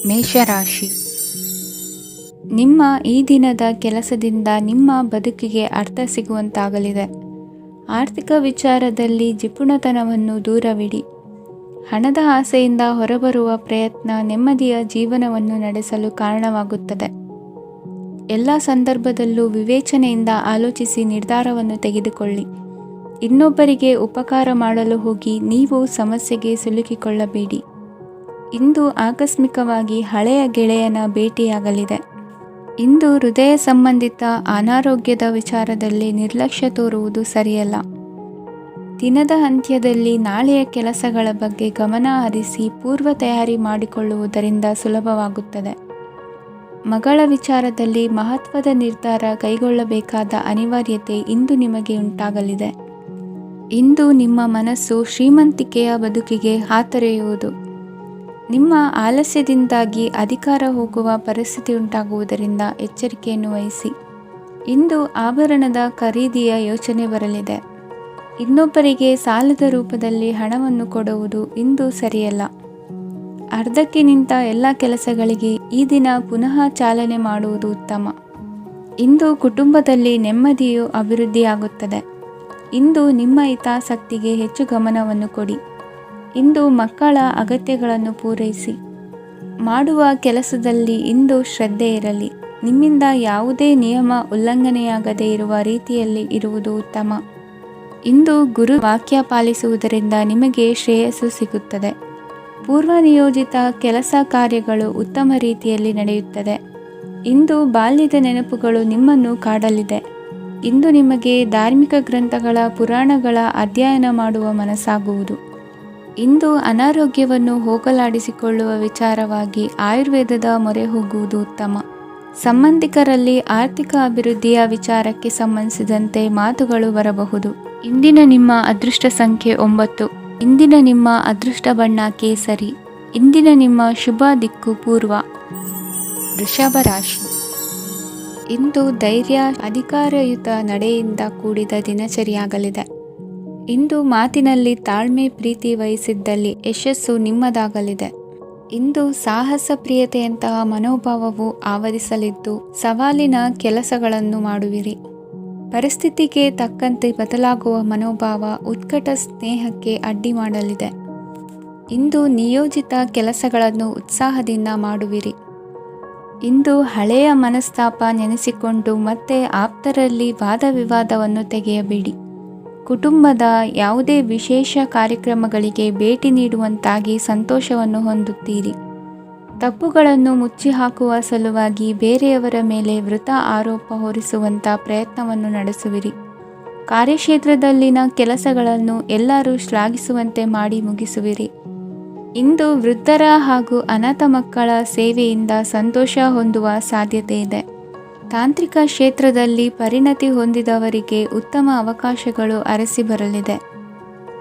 ಮೇಷರಾಶಿ. ನಿಮ್ಮ ಈ ದಿನದ ಕೆಲಸದಿಂದ ನಿಮ್ಮ ಬದುಕಿಗೆ ಅರ್ಥ ಸಿಗುವಂತಾಗಲಿದೆ. ಆರ್ಥಿಕ ವಿಚಾರದಲ್ಲಿ ಜಿಪುಣತನವನ್ನು ದೂರವಿಡಿ. ಹಣದ ಆಸೆಯಿಂದ ಹೊರಬರುವ ಪ್ರಯತ್ನ ನೆಮ್ಮದಿಯ ಜೀವನವನ್ನು ನಡೆಸಲು ಕಾರಣವಾಗುತ್ತದೆ. ಎಲ್ಲ ಸಂದರ್ಭದಲ್ಲೂ ವಿವೇಚನೆಯಿಂದ ಆಲೋಚಿಸಿ ನಿರ್ಧಾರವನ್ನು ತೆಗೆದುಕೊಳ್ಳಿ. ಇನ್ನೊಬ್ಬರಿಗೆ ಉಪಕಾರ ಮಾಡಲು ಹೋಗಿ ನೀವು ಸಮಸ್ಯೆಗೆ ಸಿಲುಕಿಕೊಳ್ಳಬೇಡಿ. ಇಂದು ಆಕಸ್ಮಿಕವಾಗಿ ಹಳೆಯ ಗೆಳೆಯನ ಭೇಟಿಯಾಗಲಿದೆ. ಇಂದು ಹೃದಯ ಸಂಬಂಧಿತ ಅನಾರೋಗ್ಯದ ವಿಚಾರದಲ್ಲಿ ನಿರ್ಲಕ್ಷ್ಯ ತೋರುವುದು ಸರಿಯಲ್ಲ. ದಿನದ ಅಂತ್ಯದಲ್ಲಿ ನಾಳೆಯ ಕೆಲಸಗಳ ಬಗ್ಗೆ ಗಮನ ಹರಿಸಿ ಪೂರ್ವ ತಯಾರಿ ಮಾಡಿಕೊಳ್ಳುವುದರಿಂದ ಸುಲಭವಾಗುತ್ತದೆ. ಮಗಳ ವಿಚಾರದಲ್ಲಿ ಮಹತ್ವದ ನಿರ್ಧಾರ ಕೈಗೊಳ್ಳಬೇಕಾದ ಅನಿವಾರ್ಯತೆ ಇಂದು ನಿಮಗೆ ಉಂಟಾಗಲಿದೆ. ಇಂದು ನಿಮ್ಮ ಮನಸ್ಸು ಶ್ರೀಮಂತಿಕೆಯ ಬದುಕಿಗೆ ಹಾತೊರೆಯುವುದು. ನಿಮ್ಮ ಆಲಸ್ಯದಿಂದಾಗಿ ಅಧಿಕಾರ ಹೋಗುವ ಪರಿಸ್ಥಿತಿ ಉಂಟಾಗುವುದರಿಂದ ಎಚ್ಚರಿಕೆಯನ್ನು ವಹಿಸಿ. ಇಂದು ಆಭರಣದ ಖರೀದಿಯ ಯೋಚನೆ ಬರಲಿದೆ. ಇನ್ನೊಬ್ಬರಿಗೆ ಸಾಲದ ರೂಪದಲ್ಲಿ ಹಣವನ್ನು ಕೊಡುವುದು ಇಂದು ಸರಿಯಲ್ಲ. ಅರ್ಧಕ್ಕೆ ನಿಂತ ಎಲ್ಲ ಕೆಲಸಗಳಿಗೆ ಈ ದಿನ ಪುನಃ ಚಾಲನೆ ಮಾಡುವುದು ಉತ್ತಮ. ಇಂದು ಕುಟುಂಬದಲ್ಲಿ ನೆಮ್ಮದಿಯು ಅಭಿವೃದ್ಧಿಯಾಗುತ್ತದೆ. ಇಂದು ನಿಮ್ಮ ಹಿತಾಸಕ್ತಿಗೆ ಹೆಚ್ಚು ಗಮನವನ್ನು ಕೊಡಿ. ಇಂದು ಮಕ್ಕಳ ಅಗತ್ಯಗಳನ್ನು ಪೂರೈಸಿ. ಮಾಡುವ ಕೆಲಸದಲ್ಲಿ ಇಂದು ಶ್ರದ್ಧೆ ಇರಲಿ. ನಿಮ್ಮಿಂದ ಯಾವುದೇ ನಿಯಮ ಉಲ್ಲಂಘನೆಯಾಗದೇ ಇರುವ ರೀತಿಯಲ್ಲಿ ಇರುವುದು ಉತ್ತಮ. ಇಂದು ಗುರು ವಾಕ್ಯ ಪಾಲಿಸುವುದರಿಂದ ನಿಮಗೆ ಶ್ರೇಯಸ್ಸು ಸಿಗುತ್ತದೆ. ಪೂರ್ವ ನಿಯೋಜಿತ ಕೆಲಸ ಕಾರ್ಯಗಳು ಉತ್ತಮ ರೀತಿಯಲ್ಲಿ ನಡೆಯುತ್ತದೆ. ಇಂದು ಬಾಲ್ಯದ ನೆನಪುಗಳು ನಿಮ್ಮನ್ನು ಕಾಡಲಿದೆ. ಇಂದು ನಿಮಗೆ ಧಾರ್ಮಿಕ ಗ್ರಂಥಗಳ ಪುರಾಣಗಳ ಅಧ್ಯಯನ ಮಾಡುವ ಮನಸ್ಸಾಗುವುದು. ಇಂದು ಅನಾರೋಗ್ಯವನ್ನು ಹೋಗಲಾಡಿಸಿಕೊಳ್ಳುವ ವಿಚಾರವಾಗಿ ಆಯುರ್ವೇದದ ಮೊರೆ ಹೋಗುವುದು ಉತ್ತಮ. ಸಂಬಂಧಿಕರಲ್ಲಿ ಆರ್ಥಿಕ ಅಭಿವೃದ್ಧಿಯ ವಿಚಾರಕ್ಕೆ ಸಂಬಂಧಿಸಿದಂತೆ ಮಾತುಗಳು ಬರಬಹುದು. ಇಂದಿನ ನಿಮ್ಮ ಅದೃಷ್ಟ ಸಂಖ್ಯೆ 9. ಇಂದಿನ ನಿಮ್ಮ ಅದೃಷ್ಟ ಬಣ್ಣ ಕೇಸರಿ. ಇಂದಿನ ನಿಮ್ಮ ಶುಭ ದಿಕ್ಕು ಪೂರ್ವ. ವೃಷಭ ರಾಶಿ. ಇಂದು ಧೈರ್ಯ, ಅಧಿಕಾರಯುತ ನಡೆಯಿಂದ ಕೂಡಿದ ದಿನಚರಿಯಾಗಲಿದೆ. ಇಂದು ಮಾತಿನಲ್ಲಿ ತಾಳ್ಮೆ, ಪ್ರೀತಿ ವಹಿಸಿದ್ದಲ್ಲಿ ಯಶಸ್ಸು ನಿಮ್ಮದಾಗಲಿದೆ. ಇಂದು ಸಾಹಸ ಪ್ರಿಯತೆಯಂತಹ ಮನೋಭಾವವು ಆವರಿಸಲಿದ್ದು ಸವಾಲಿನ ಕೆಲಸಗಳನ್ನು ಮಾಡುವಿರಿ. ಪರಿಸ್ಥಿತಿಗೆ ತಕ್ಕಂತೆ ಬದಲಾಗುವ ಮನೋಭಾವ ಉತ್ಕಟ ಸ್ನೇಹಕ್ಕೆ ಅಡ್ಡಿ ಮಾಡಲಿದೆ. ಇಂದು ನಿಯೋಜಿತ ಕೆಲಸಗಳನ್ನು ಉತ್ಸಾಹದಿಂದ ಮಾಡುವಿರಿ. ಇಂದು ಹಳೆಯ ಮನಸ್ತಾಪ ನೆನೆಸಿಕೊಂಡು ಮತ್ತೆ ಆಪ್ತರಲ್ಲಿ ವಾದ ವಿವಾದವನ್ನು ತೆಗೆಯಬೇಡಿ. ಕುಟುಂಬದ ಯಾವುದೇ ವಿಶೇಷ ಕಾರ್ಯಕ್ರಮಗಳಿಗೆ ಭೇಟಿ ನೀಡುವಂತಾಗಿ ಸಂತೋಷವನ್ನು ಹೊಂದುತ್ತೀರಿ. ತಪ್ಪುಗಳನ್ನು ಮುಚ್ಚಿಹಾಕುವ ಸಲುವಾಗಿ ಬೇರೆಯವರ ಮೇಲೆ ವೃಥ ಆರೋಪ ಹೊರಿಸುವಂಥ ಪ್ರಯತ್ನವನ್ನು ನಡೆಸುವಿರಿ. ಕಾರ್ಯಕ್ಷೇತ್ರದಲ್ಲಿನ ಕೆಲಸಗಳನ್ನು ಎಲ್ಲರೂ ಶ್ಲಾಘಿಸುವಂತೆ ಮಾಡಿ ಮುಗಿಸುವಿರಿ. ಇಂದು ವೃದ್ಧರ ಹಾಗೂ ಅನಾಥ ಮಕ್ಕಳ ಸೇವೆಯಿಂದ ಸಂತೋಷ ಹೊಂದುವ ಸಾಧ್ಯತೆ ಇದೆ. ತಾಂತ್ರಿಕ ಕ್ಷೇತ್ರದಲ್ಲಿ ಪರಿಣತಿ ಹೊಂದಿದವರಿಗೆ ಉತ್ತಮ ಅವಕಾಶಗಳು ಅರಸಿ ಬರಲಿದೆ.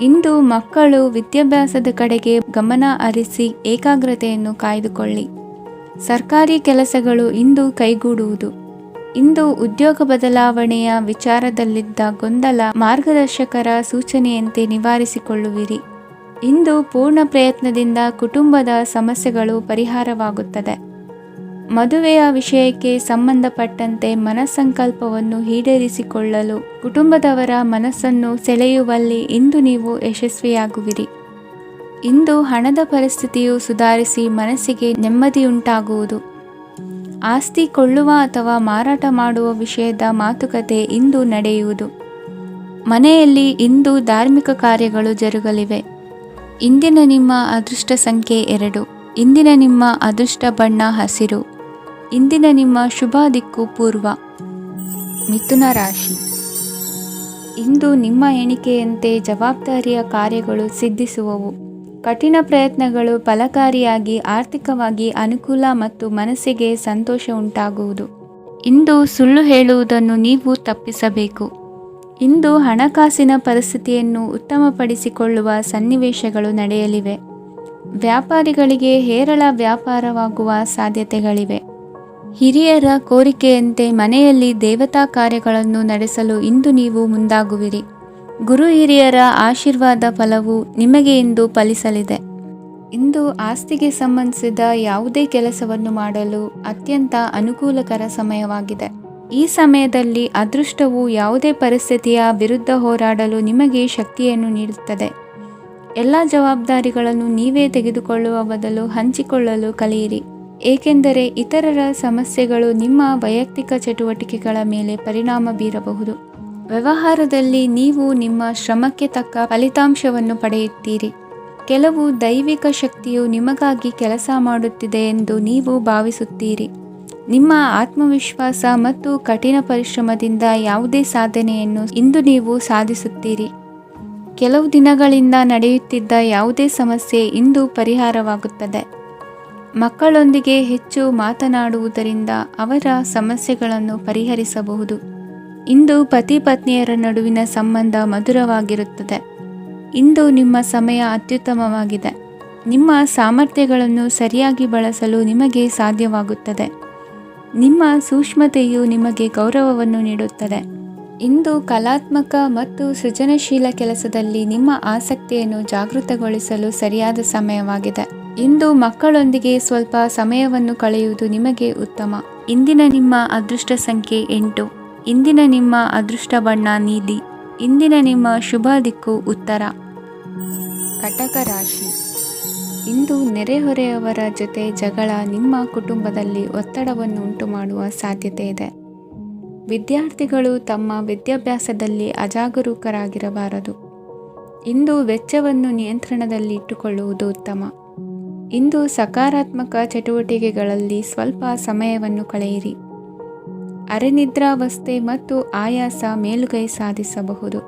ಇಂದು ಮಕ್ಕಳು ವಿದ್ಯಾಭ್ಯಾಸದ ಕಡೆಗೆ ಗಮನ ಹರಿಸಿ ಏಕಾಗ್ರತೆಯನ್ನು ಕಾಯ್ದುಕೊಳ್ಳಿ. ಸರ್ಕಾರಿ ಕೆಲಸಗಳು ಇಂದು ಕೈಗೂಡುವುದು. ಇಂದು ಉದ್ಯೋಗ ಬದಲಾವಣೆಯ ವಿಚಾರದಲ್ಲಿದ್ದ ಗೊಂದಲ ಮಾರ್ಗದರ್ಶಕರ ಸೂಚನೆಯಂತೆ ನಿವಾರಿಸಿಕೊಳ್ಳುವಿರಿ. ಇಂದು ಪೂರ್ಣ ಪ್ರಯತ್ನದಿಂದ ಕುಟುಂಬದ ಸಮಸ್ಯೆಗಳು ಪರಿಹಾರವಾಗುತ್ತದೆ. ಮದುವೆಯ ವಿಷಯಕ್ಕೆ ಸಂಬಂಧಪಟ್ಟಂತೆ ಮನಸ್ಸಂಕಲ್ಪವನ್ನು ಈಡೇರಿಸಿಕೊಳ್ಳಲು ಕುಟುಂಬದವರ ಮನಸ್ಸನ್ನು ಸೆಳೆಯುವಲ್ಲಿ ಇಂದು ನೀವು ಯಶಸ್ವಿಯಾಗುವಿರಿ. ಇಂದು ಹಣದ ಪರಿಸ್ಥಿತಿಯು ಸುಧಾರಿಸಿ ಮನಸ್ಸಿಗೆ ನೆಮ್ಮದಿಯುಂಟಾಗುವುದು. ಆಸ್ತಿ ಕೊಳ್ಳುವ ಅಥವಾ ಮಾರಾಟ ಮಾಡುವ ವಿಷಯದ ಮಾತುಕತೆ ಇಂದು ನಡೆಯುವುದು. ಮನೆಯಲ್ಲಿ ಇಂದು ಧಾರ್ಮಿಕ ಕಾರ್ಯಗಳು ಜರುಗಲಿವೆ. ಇಂದಿನ ನಿಮ್ಮ ಅದೃಷ್ಟ ಸಂಖ್ಯೆ 2. ಇಂದಿನ ನಿಮ್ಮ ಅದೃಷ್ಟ ಬಣ್ಣ ಹಸಿರು. ಇಂದಿನ ನಿಮ್ಮ ಶುಭ ದಿಕ್ಕು ಪೂರ್ವ. ಮಿಥುನ ರಾಶಿ. ಇಂದು ನಿಮ್ಮ ಎಣಿಕೆಯಂತೆ ಜವಾಬ್ದಾರಿಯ ಕಾರ್ಯಗಳು ಸಿದ್ಧಿಸುವವು. ಕಠಿಣ ಪ್ರಯತ್ನಗಳು ಫಲಕಾರಿಯಾಗಿ ಆರ್ಥಿಕವಾಗಿ ಅನುಕೂಲ ಮತ್ತು ಮನಸ್ಸಿಗೆ ಸಂತೋಷ ಉಂಟಾಗುವುದು. ಇಂದು ಸುಳ್ಳು ಹೇಳುವುದನ್ನು ನೀವು ತಪ್ಪಿಸಬೇಕು. ಇಂದು ಹಣಕಾಸಿನ ಪರಿಸ್ಥಿತಿಯನ್ನು ಉತ್ತಮಪಡಿಸಿಕೊಳ್ಳುವ ಸನ್ನಿವೇಶಗಳು ನಡೆಯಲಿವೆ. ವ್ಯಾಪಾರಿಗಳಿಗೆ ಹೇರಳ ವ್ಯಾಪಾರವಾಗುವ ಸಾಧ್ಯತೆಗಳಿವೆ. ಹಿರಿಯರ ಕೋರಿಕೆಯಂತೆ ಮನೆಯಲ್ಲಿ ದೇವತಾ ಕಾರ್ಯಗಳನ್ನು ನಡೆಸಲು ಇಂದು ನೀವು ಮುಂದಾಗುವಿರಿ. ಗುರು ಹಿರಿಯರ ಆಶೀರ್ವಾದ ಫಲವು ನಿಮಗೆ ಇಂದು ಫಲಿಸಲಿದೆ. ಇಂದು ಆಸ್ತಿಗೆ ಸಂಬಂಧಿಸಿದ ಯಾವುದೇ ಕೆಲಸವನ್ನು ಮಾಡಲು ಅತ್ಯಂತ ಅನುಕೂಲಕರ ಸಮಯವಾಗಿದೆ. ಈ ಸಮಯದಲ್ಲಿ ಅದೃಷ್ಟವು ಯಾವುದೇ ಪರಿಸ್ಥಿತಿಯ ವಿರುದ್ಧ ಹೋರಾಡಲು ನಿಮಗೆ ಶಕ್ತಿಯನ್ನು ನೀಡುತ್ತದೆ. ಎಲ್ಲ ಜವಾಬ್ದಾರಿಗಳನ್ನು ನೀವೇ ತೆಗೆದುಕೊಳ್ಳುವ ಬದಲು ಹಂಚಿಕೊಳ್ಳಲು ಕಲಿಯಿರಿ, ಏಕೆಂದರೆ ಇತರರ ಸಮಸ್ಯೆಗಳು ನಿಮ್ಮ ವೈಯಕ್ತಿಕ ಚಟುವಟಿಕೆಗಳ ಮೇಲೆ ಪರಿಣಾಮ ಬೀರಬಹುದು. ವ್ಯವಹಾರದಲ್ಲಿ ನೀವು ನಿಮ್ಮ ಶ್ರಮಕ್ಕೆ ತಕ್ಕ ಫಲಿತಾಂಶವನ್ನು ಪಡೆಯುತ್ತೀರಿ. ಕೆಲವು ದೈವಿಕ ಶಕ್ತಿಯು ನಿಮಗಾಗಿ ಕೆಲಸ ಮಾಡುತ್ತಿದೆ ಎಂದು ನೀವು ಭಾವಿಸುತ್ತೀರಿ. ನಿಮ್ಮ ಆತ್ಮವಿಶ್ವಾಸ ಮತ್ತು ಕಠಿಣ ಪರಿಶ್ರಮದಿಂದ ಯಾವುದೇ ಸಾಧನೆಯನ್ನು ಇಂದು ನೀವು ಸಾಧಿಸುತ್ತೀರಿ. ಕೆಲವು ದಿನಗಳಿಂದ ನಡೆಯುತ್ತಿದ್ದ ಯಾವುದೇ ಸಮಸ್ಯೆ ಇಂದು ಪರಿಹಾರವಾಗುತ್ತದೆ. ಮಕ್ಕಳೊಂದಿಗೆ ಹೆಚ್ಚು ಮಾತನಾಡುವುದರಿಂದ ಅವರ ಸಮಸ್ಯೆಗಳನ್ನು ಪರಿಹರಿಸಬಹುದು. ಇಂದು ಪತಿ ಪತ್ನಿಯರ ನಡುವಿನ ಸಂಬಂಧ ಮಧುರವಾಗಿರುತ್ತದೆ. ಇಂದು ನಿಮ್ಮ ಸಮಯ ಅತ್ಯುತ್ತಮವಾಗಿದೆ. ನಿಮ್ಮ ಸಾಮರ್ಥ್ಯಗಳನ್ನು ಸರಿಯಾಗಿ ಬಳಸಲು ನಿಮಗೆ ಸಾಧ್ಯವಾಗುತ್ತದೆ. ನಿಮ್ಮ ಸೂಕ್ಷ್ಮತೆಯು ನಿಮಗೆ ಗೌರವವನ್ನು ನೀಡುತ್ತದೆ. ಇಂದು ಕಲಾತ್ಮಕ ಮತ್ತು ಸೃಜನಶೀಲ ಕೆಲಸದಲ್ಲಿ ನಿಮ್ಮ ಆಸಕ್ತಿಯನ್ನು ಜಾಗೃತಗೊಳಿಸಲು ಸರಿಯಾದ ಸಮಯವಾಗಿದೆ. ಇಂದು ಮಕ್ಕಳೊಂದಿಗೆ ಸ್ವಲ್ಪ ಸಮಯವನ್ನು ಕಳೆಯುವುದು ನಿಮಗೆ ಉತ್ತಮ. ಇಂದಿನ ನಿಮ್ಮ ಅದೃಷ್ಟ ಸಂಖ್ಯೆ 8. ಇಂದಿನ ನಿಮ್ಮ ಅದೃಷ್ಟ ಬಣ್ಣ ನೀಲಿ. ಇಂದಿನ ನಿಮ್ಮ ಶುಭ ದಿಕ್ಕು ಉತ್ತರ. ಕಟಕ ರಾಶಿ. ಇಂದು ನೆರೆಹೊರೆಯವರ ಜೊತೆ ಜಗಳ ನಿಮ್ಮ ಕುಟುಂಬದಲ್ಲಿ ಒತ್ತಡವನ್ನು ಉಂಟುಮಾಡುವ ಸಾಧ್ಯತೆ ಇದೆ. ವಿದ್ಯಾರ್ಥಿಗಳು ತಮ್ಮ ವಿದ್ಯಾಭ್ಯಾಸದಲ್ಲಿ ಅಜಾಗರೂಕರಾಗಿರಬಾರದು. ಇಂದು ವೆಚ್ಚವನ್ನು ನಿಯಂತ್ರಣದಲ್ಲಿ ಇಟ್ಟುಕೊಳ್ಳುವುದು ಉತ್ತಮ. ಇಂದು ಸಕಾರಾತ್ಮಕ ಚಟುವಟಿಕೆಗಳಲ್ಲಿ ಸ್ವಲ್ಪ ಸಮಯವನ್ನು ಕಳೆಯಿರಿ. ಅರೆನಿದ್ರಾವಸ್ಥೆ ಮತ್ತು ಆಯಾಸ ಮೇಲುಗೈ ಸಾಧಿಸಬಹುದು.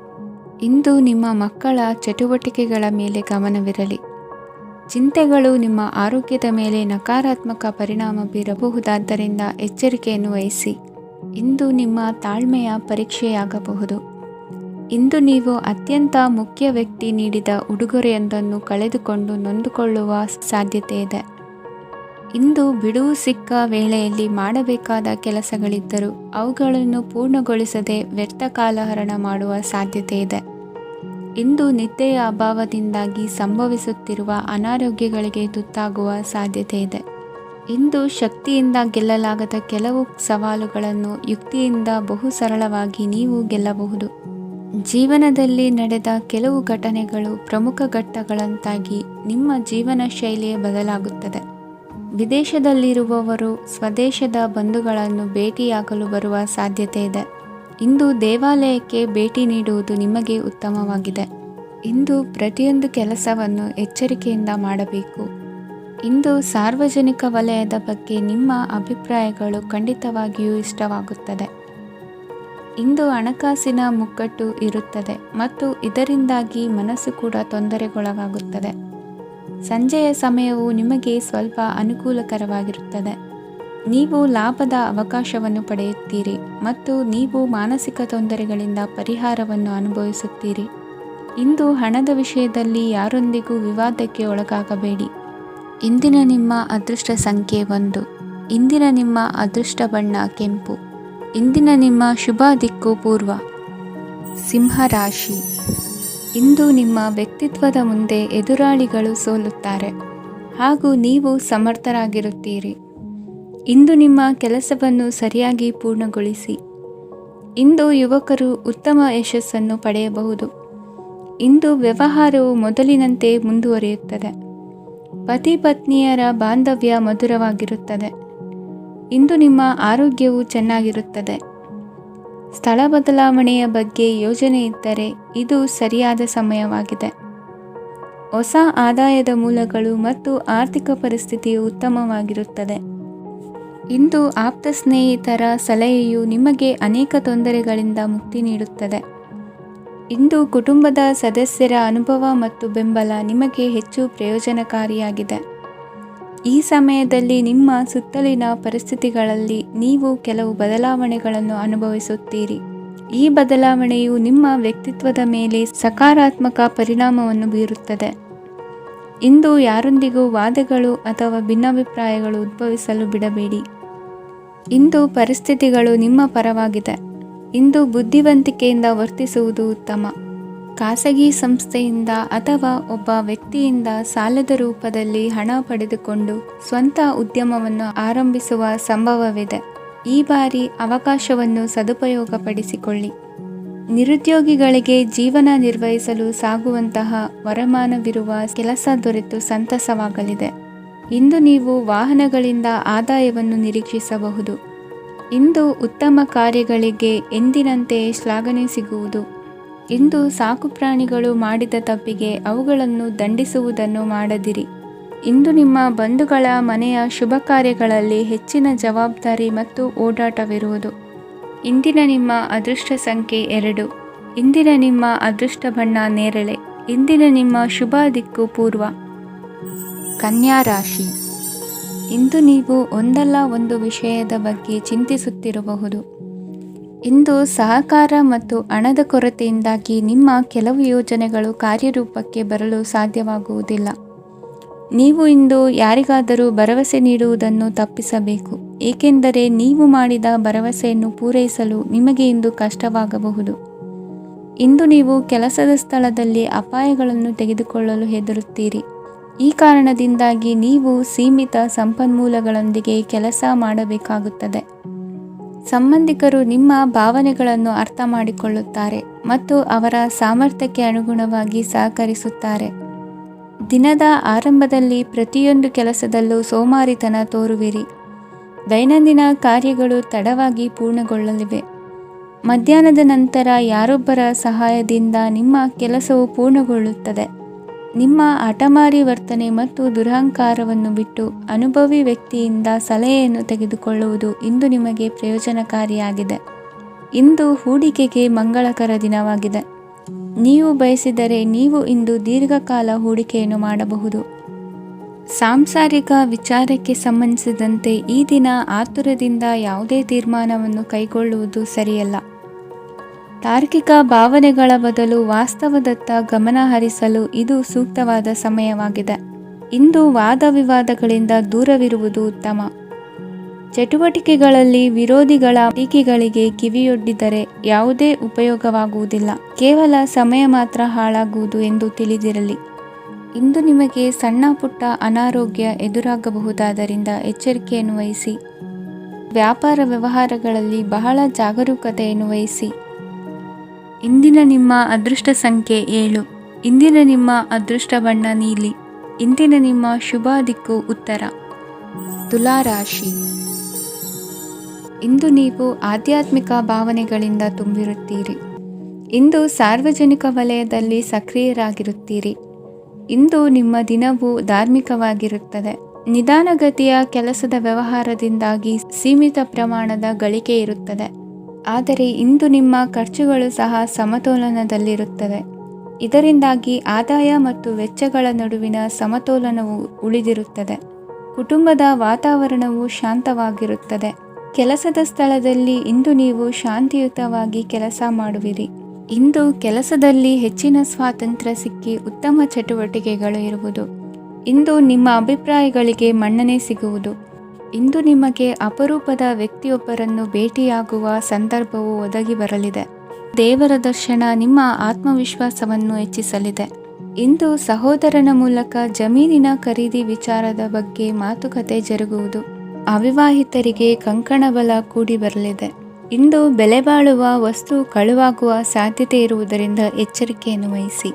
ಇಂದು ನಿಮ್ಮ ಮಕ್ಕಳ ಚಟುವಟಿಕೆಗಳ ಮೇಲೆ ಗಮನವಿರಲಿ. ಚಿಂತೆಗಳು ನಿಮ್ಮ ಆರೋಗ್ಯದ ಮೇಲೆ ನಕಾರಾತ್ಮಕ ಪರಿಣಾಮ ಬೀರಬಹುದಾದ್ದರಿಂದ ಎಚ್ಚರಿಕೆಯನ್ನು ವಹಿಸಿ. ಇಂದು ನಿಮ್ಮ ತಾಳ್ಮೆಯ ಪರೀಕ್ಷೆಯಾಗಬಹುದು. ಇಂದು ನೀವು ಅತ್ಯಂತ ಮುಖ್ಯ ವ್ಯಕ್ತಿ ನೀಡಿದ ಉಡುಗೊರೆಯೊಂದನ್ನು ಕಳೆದುಕೊಂಡು ನೊಂದುಕೊಳ್ಳುವ ಸಾಧ್ಯತೆ ಇದೆ. ಇಂದು ಬಿಡುವು ಸಿಕ್ಕ ವೇಳೆಯಲ್ಲಿ ಮಾಡಬೇಕಾದ ಕೆಲಸಗಳಿದ್ದರೂ ಅವುಗಳನ್ನು ಪೂರ್ಣಗೊಳಿಸದೆ ವ್ಯರ್ಥ ಕಾಲಹರಣ ಮಾಡುವ ಸಾಧ್ಯತೆ ಇದೆ. ಇಂದು ನಿದ್ದೆಯ ಅಭಾವದಿಂದಾಗಿ ಸಂಭವಿಸುತ್ತಿರುವ ಅನಾರೋಗ್ಯಗಳಿಗೆ ತುತ್ತಾಗುವ ಸಾಧ್ಯತೆ ಇದೆ. ಇಂದು ಶಕ್ತಿಯಿಂದ ಗೆಲ್ಲಲಾಗದ ಕೆಲವು ಸವಾಲುಗಳನ್ನು ಯುಕ್ತಿಯಿಂದ ಬಹು ಸರಳವಾಗಿ ನೀವು ಗೆಲ್ಲಬಹುದು. ಜೀವನದಲ್ಲಿ ನಡೆದ ಕೆಲವು ಘಟನೆಗಳು ಪ್ರಮುಖ ಘಟ್ಟಗಳಂತಾಗಿ ನಿಮ್ಮ ಜೀವನ ಶೈಲಿಯೇ ಬದಲಾಗುತ್ತದೆ. ವಿದೇಶದಲ್ಲಿರುವವರು ಸ್ವದೇಶದ ಬಂಧುಗಳನ್ನು ಭೇಟಿಯಾಗಲು ಬರುವ ಸಾಧ್ಯತೆ ಇದೆ. ಇಂದು ದೇವಾಲಯಕ್ಕೆ ಭೇಟಿ ನೀಡುವುದು ನಿಮಗೆ ಉತ್ತಮವಾಗಿದೆ. ಇಂದು ಪ್ರತಿಯೊಂದು ಕೆಲಸವನ್ನು ಎಚ್ಚರಿಕೆಯಿಂದ ಮಾಡಬೇಕು. ಇಂದು ಸಾರ್ವಜನಿಕ ವಲಯದ ಬಗ್ಗೆ ನಿಮ್ಮ ಅಭಿಪ್ರಾಯಗಳು ಖಂಡಿತವಾಗಿಯೂ ಇಷ್ಟವಾಗುತ್ತದೆ. ಇಂದು ಹಣಕಾಸಿನ ಮುಗ್ಗಟ್ಟು ಇರುತ್ತದೆ ಮತ್ತು ಇದರಿಂದಾಗಿ ಮನಸ್ಸು ಕೂಡ ತೊಂದರೆಗೊಳಗಾಗುತ್ತದೆ. ಸಂಜೆಯ ಸಮಯವು ನಿಮಗೆ ಸ್ವಲ್ಪ ಅನುಕೂಲಕರವಾಗಿರುತ್ತದೆ. ನೀವು ಲಾಭದ ಅವಕಾಶವನ್ನು ಪಡೆಯುತ್ತೀರಿ ಮತ್ತು ನೀವು ಮಾನಸಿಕ ತೊಂದರೆಗಳಿಂದ ಪರಿಹಾರವನ್ನು ಅನುಭವಿಸುತ್ತೀರಿ. ಇಂದು ಹಣದ ವಿಷಯದಲ್ಲಿ ಯಾರೊಂದಿಗೂ ವಿವಾದಕ್ಕೆ ಒಳಗಾಗಬೇಡಿ. ಇಂದಿನ ನಿಮ್ಮ ಅದೃಷ್ಟ ಸಂಖ್ಯೆ 1. ಇಂದಿನ ನಿಮ್ಮ ಅದೃಷ್ಟ ಬಣ್ಣ ಕೆಂಪು. ಇಂದಿನ ನಿಮ್ಮ ಶುಭ ದಿಕ್ಕು ಪೂರ್ವ. ಸಿಂಹರಾಶಿ. ಇಂದು ನಿಮ್ಮ ವ್ಯಕ್ತಿತ್ವದ ಮುಂದೆ ಎದುರಾಳಿಗಳು ಸೋಲುತ್ತಾರೆ ಹಾಗೂ ನೀವು ಸಮರ್ಥರಾಗಿರುತ್ತೀರಿ. ಇಂದು ನಿಮ್ಮ ಕೆಲಸವನ್ನು ಸರಿಯಾಗಿ ಪೂರ್ಣಗೊಳಿಸಿ. ಇಂದು ಯುವಕರು ಉತ್ತಮ ಯಶಸ್ಸನ್ನು ಪಡೆಯಬಹುದು. ಇಂದು ವ್ಯವಹಾರವು ಮೊದಲಿನಂತೆ ಮುಂದುವರಿಯುತ್ತದೆ. ಪತಿ ಪತ್ನಿಯರ ಬಾಂಧವ್ಯ ಮಧುರವಾಗಿರುತ್ತದೆ. ಇಂದು ನಿಮ್ಮ ಆರೋಗ್ಯವು ಚೆನ್ನಾಗಿರುತ್ತದೆ. ಸ್ಥಳ ಬದಲಾವಣೆಯ ಬಗ್ಗೆ ಯೋಜನೆ ಇದ್ದರೆ ಇದು ಸರಿಯಾದ ಸಮಯವಾಗಿದೆ. ಹೊಸ ಆದಾಯದ ಮೂಲಗಳು ಮತ್ತು ಆರ್ಥಿಕ ಪರಿಸ್ಥಿತಿಯು ಉತ್ತಮವಾಗಿರುತ್ತದೆ. ಇಂದು ಆಪ್ತ ಸ್ನೇಹಿತರ ಸಲಹೆಯು ನಿಮಗೆ ಅನೇಕ ತೊಂದರೆಗಳಿಂದ ಮುಕ್ತಿ ನೀಡುತ್ತದೆ. ಇಂದು ಕುಟುಂಬದ ಸದಸ್ಯರ ಅನುಭವ ಮತ್ತು ಬೆಂಬಲ ನಿಮಗೆ ಹೆಚ್ಚು ಪ್ರಯೋಜನಕಾರಿಯಾಗಿದೆ. ಈ ಸಮಯದಲ್ಲಿ ನಿಮ್ಮ ಸುತ್ತಲಿನ ಪರಿಸ್ಥಿತಿಗಳಲ್ಲಿ ನೀವು ಕೆಲವು ಬದಲಾವಣೆಗಳನ್ನು ಅನುಭವಿಸುತ್ತೀರಿ. ಈ ಬದಲಾವಣೆಯು ನಿಮ್ಮ ವ್ಯಕ್ತಿತ್ವದ ಮೇಲೆ ಸಕಾರಾತ್ಮಕ ಪರಿಣಾಮವನ್ನು ಬೀರುತ್ತದೆ. ಇಂದು ಯಾರೊಂದಿಗೂ ವಾದಗಳು ಅಥವಾ ಭಿನ್ನಾಭಿಪ್ರಾಯಗಳು ಉದ್ಭವಿಸಲು ಬಿಡಬೇಡಿ. ಇಂದು ಪರಿಸ್ಥಿತಿಗಳು ನಿಮ್ಮ ಪರವಾಗಿದೆ. ಇಂದು ಬುದ್ಧಿವಂತಿಕೆಯಿಂದ ವರ್ತಿಸುವುದು ಉತ್ತಮ. ಖಾಸಗಿ ಸಂಸ್ಥೆಯಿಂದ ಅಥವಾ ಒಬ್ಬ ವ್ಯಕ್ತಿಯಿಂದ ಸಾಲದ ರೂಪದಲ್ಲಿ ಹಣ ಪಡೆದುಕೊಂಡು ಸ್ವಂತ ಉದ್ಯಮವನ್ನು ಆರಂಭಿಸುವ ಸಂಭವವಿದೆ. ಈ ಬಾರಿ ಅವಕಾಶವನ್ನು ಸದುಪಯೋಗಪಡಿಸಿಕೊಳ್ಳಿ. ನಿರುದ್ಯೋಗಿಗಳಿಗೆ ಜೀವನ ನಿರ್ವಹಿಸಲು ಸಾಗುವಂತಹ ವರಮಾನವಿರುವ ಕೆಲಸ ದೊರೆತು ಸಂತಸವಾಗಲಿದೆ. ಇಂದು ನೀವು ವಾಹನಗಳಿಂದ ಆದಾಯವನ್ನು ನಿರೀಕ್ಷಿಸಬಹುದು. ಇಂದು ಉತ್ತಮ ಕಾರ್ಯಗಳಿಗೆ ಎಂದಿನಂತೆಯೇ ಶ್ಲಾಘನೆ ಸಿಗುವುದು. ಇಂದು ಸಾಕುಪ್ರಾಣಿಗಳು ಮಾಡಿದ ತಪ್ಪಿಗೆ ಅವುಗಳನ್ನು ದಂಡಿಸುವುದನ್ನು ಮಾಡದಿರಿ. ಇಂದು ನಿಮ್ಮ ಬಂಧುಗಳ ಮನೆಯ ಶುಭ ಕಾರ್ಯಗಳಲ್ಲಿ ಹೆಚ್ಚಿನ ಜವಾಬ್ದಾರಿ ಮತ್ತು ಓಡಾಟವಿರುವುದು. ಇಂದಿನ ನಿಮ್ಮ ಅದೃಷ್ಟ ಸಂಖ್ಯೆ 2. ಇಂದಿನ ನಿಮ್ಮ ಅದೃಷ್ಟ ಬಣ್ಣ ನೇರಳೆ. ಇಂದಿನ ನಿಮ್ಮ ಶುಭ ದಿಕ್ಕು ಪೂರ್ವ. ಕನ್ಯಾ ರಾಶಿ. ಇಂದು ನೀವು ಒಂದಲ್ಲ ಒಂದು ವಿಷಯದ ಬಗ್ಗೆ ಚಿಂತಿಸುತ್ತಿರಬಹುದು. ಇಂದು ಸಹಕಾರ ಮತ್ತು ಹಣದ ಕೊರತೆಯಿಂದಾಗಿ ನಿಮ್ಮ ಕೆಲವು ಯೋಜನೆಗಳು ಕಾರ್ಯರೂಪಕ್ಕೆ ಬರಲು ಸಾಧ್ಯವಾಗುವುದಿಲ್ಲ. ನೀವು ಇಂದು ಯಾರಿಗಾದರೂ ಭರವಸೆ ನೀಡುವುದನ್ನು ತಪ್ಪಿಸಬೇಕು, ಏಕೆಂದರೆ ನೀವು ಮಾಡಿದ ಭರವಸೆಯನ್ನು ಪೂರೈಸಲು ನಿಮಗೆ ಇಂದು ಕಷ್ಟವಾಗಬಹುದು. ಇಂದು ನೀವು ಕೆಲಸದ ಸ್ಥಳದಲ್ಲಿ ಅಪಾಯಗಳನ್ನು ತೆಗೆದುಕೊಳ್ಳಲು ಹೆದರುತ್ತೀರಿ. ಈ ಕಾರಣದಿಂದಾಗಿ ನೀವು ಸೀಮಿತ ಸಂಪನ್ಮೂಲಗಳೊಂದಿಗೆ ಕೆಲಸ ಮಾಡಬೇಕಾಗುತ್ತದೆ. ಸಂಬಂಧಿಕರು ನಿಮ್ಮ ಭಾವನೆಗಳನ್ನು ಅರ್ಥ ಮಾಡಿಕೊಳ್ಳುತ್ತಾರೆ ಮತ್ತು ಅವರ ಸಾಮರ್ಥ್ಯಕ್ಕೆ ಅನುಗುಣವಾಗಿ ಸಹಕರಿಸುತ್ತಾರೆ. ದಿನದ ಆರಂಭದಲ್ಲಿ ಪ್ರತಿಯೊಂದು ಕೆಲಸದಲ್ಲೂ ಸೋಮಾರಿತನ ತೋರುವಿರಿ. ದೈನಂದಿನ ಕಾರ್ಯಗಳು ತಡವಾಗಿ ಪೂರ್ಣಗೊಳ್ಳಲಿವೆ. ಮಧ್ಯಾಹ್ನದ ನಂತರ ಯಾರೊಬ್ಬರ ಸಹಾಯದಿಂದ ನಿಮ್ಮ ಕೆಲಸವು ಪೂರ್ಣಗೊಳ್ಳುತ್ತದೆ. ನಿಮ್ಮ ಹಠಮಾರಿ ವರ್ತನೆ ಮತ್ತು ದುರಹಂಕಾರವನ್ನು ಬಿಟ್ಟು ಅನುಭವಿ ವ್ಯಕ್ತಿಯಿಂದ ಸಲಹೆಯನ್ನು ತೆಗೆದುಕೊಳ್ಳುವುದು ಇಂದು ನಿಮಗೆ ಪ್ರಯೋಜನಕಾರಿಯಾಗಿದೆ. ಇಂದು ಹೂಡಿಕೆಗೆ ಮಂಗಳಕರ ದಿನವಾಗಿದೆ. ನೀವು ಬಯಸಿದರೆ ನೀವು ಇಂದು ದೀರ್ಘಕಾಲ ಹೂಡಿಕೆಯನ್ನು ಮಾಡಬಹುದು. ಸಾಂಸಾರಿಕ ವಿಚಾರಕ್ಕೆ ಸಂಬಂಧಿಸಿದಂತೆ ಈ ದಿನ ಆತುರದಿಂದ ಯಾವುದೇ ತೀರ್ಮಾನವನ್ನು ಕೈಗೊಳ್ಳುವುದು ಸರಿಯಲ್ಲ. ತಾರ್ಕಿಕ ಭಾವನೆಗಳ ಬದಲು ವಾಸ್ತವದತ್ತ ಗಮನ ಹರಿಸಲು ಇದು ಸೂಕ್ತವಾದ ಸಮಯವಾಗಿದೆ. ಇಂದು ವಾದ ವಿವಾದಗಳಿಂದ ದೂರವಿರುವುದು ಉತ್ತಮ. ಚಟುವಟಿಕೆಗಳಲ್ಲಿ ವಿರೋಧಿಗಳ ಟೀಕೆಗಳಿಗೆ ಕಿವಿಯೊಡ್ಡಿದರೆ ಯಾವುದೇ ಉಪಯೋಗವಾಗುವುದಿಲ್ಲ, ಕೇವಲ ಸಮಯ ಮಾತ್ರ ಹಾಳಾಗುವುದು ಎಂದು ತಿಳಿದಿರಲಿ. ಇಂದು ನಿಮಗೆ ಸಣ್ಣ ಪುಟ್ಟ ಅನಾರೋಗ್ಯ ಎದುರಾಗಬಹುದಾದ್ದರಿಂದ ಎಚ್ಚರಿಕೆಯನ್ನು ವಹಿಸಿ. ವ್ಯಾಪಾರ ವ್ಯವಹಾರಗಳಲ್ಲಿ ಬಹಳ ಜಾಗರೂಕತೆಯನ್ನು ವಹಿಸಿ. ಇಂದಿನ ನಿಮ್ಮ ಅದೃಷ್ಟ ಸಂಖ್ಯೆ 7. ಇಂದಿನ ನಿಮ್ಮ ಅದೃಷ್ಟ ಬಣ್ಣ ನೀಲಿ. ಇಂದಿನ ನಿಮ್ಮ ಶುಭ ದಿಕ್ಕು ಉತ್ತರ. ತುಲಾ ರಾಶಿ. ಇಂದು ನೀವು ಆಧ್ಯಾತ್ಮಿಕ ಭಾವನೆಗಳಿಂದ ತುಂಬಿರುತ್ತೀರಿ. ಇಂದು ಸಾರ್ವಜನಿಕ ವಲಯದಲ್ಲಿ ಸಕ್ರಿಯರಾಗಿರುತ್ತೀರಿ. ಇಂದು ನಿಮ್ಮ ದಿನವು ಧಾರ್ಮಿಕವಾಗಿರುತ್ತದೆ. ನಿಧಾನಗತಿಯ ಕೆಲಸದ ವ್ಯವಹಾರದಿಂದಾಗಿ ಸೀಮಿತ ಪ್ರಮಾಣದ ಗಳಿಕೆ ಇರುತ್ತದೆ. ಆದರೆ ಇಂದು ನಿಮ್ಮ ಖರ್ಚುಗಳು ಸಹ ಸಮತೋಲನದಲ್ಲಿರುತ್ತವೆ. ಇದರಿಂದಾಗಿ ಆದಾಯ ಮತ್ತು ವೆಚ್ಚಗಳ ನಡುವಿನ ಸಮತೋಲನವು ಉಳಿದಿರುತ್ತದೆ. ಕುಟುಂಬದ ವಾತಾವರಣವು ಶಾಂತವಾಗಿರುತ್ತದೆ. ಕೆಲಸದ ಸ್ಥಳದಲ್ಲಿ ಇಂದು ನೀವು ಶಾಂತಿಯುತವಾಗಿ ಕೆಲಸ ಮಾಡುವಿರಿ. ಇಂದು ಕೆಲಸದಲ್ಲಿ ಹೆಚ್ಚಿನ ಸ್ವಾತಂತ್ರ್ಯ ಸಿಕ್ಕಿ ಉತ್ತಮ ಚಟುವಟಿಕೆಗಳು ಇರುವುದು. ಇಂದು ನಿಮ್ಮ ಅಭಿಪ್ರಾಯಗಳಿಗೆ ಮನ್ನಣೆ ಸಿಗುವುದು. ಇಂದು ನಿಮಗೆ ಅಪರೂಪದ ವ್ಯಕ್ತಿಯೊಬ್ಬರನ್ನು ಭೇಟಿಯಾಗುವ ಸಂದರ್ಭವು ಒದಗಿ ಬರಲಿದೆ. ದೇವರ ದರ್ಶನ ನಿಮ್ಮ ಆತ್ಮವಿಶ್ವಾಸವನ್ನು ಹೆಚ್ಚಿಸಲಿದೆ. ಇಂದು ಸಹೋದರನ ಮೂಲಕ ಜಮೀನಿನ ಖರೀದಿ ವಿಚಾರದ ಬಗ್ಗೆ ಮಾತುಕತೆ ಜರುಗುವುದು. ಅವಿವಾಹಿತರಿಗೆ ಕಂಕಣ ಬಲ ಕೂಡಿ ಬರಲಿದೆ. ಇಂದು ಬೆಲೆ ಬಾಳುವ ವಸ್ತು ಕಳುವಾಗುವ ಸಾಧ್ಯತೆ ಇರುವುದರಿಂದ ಎಚ್ಚರಿಕೆಯನ್ನು ವಹಿಸಿ.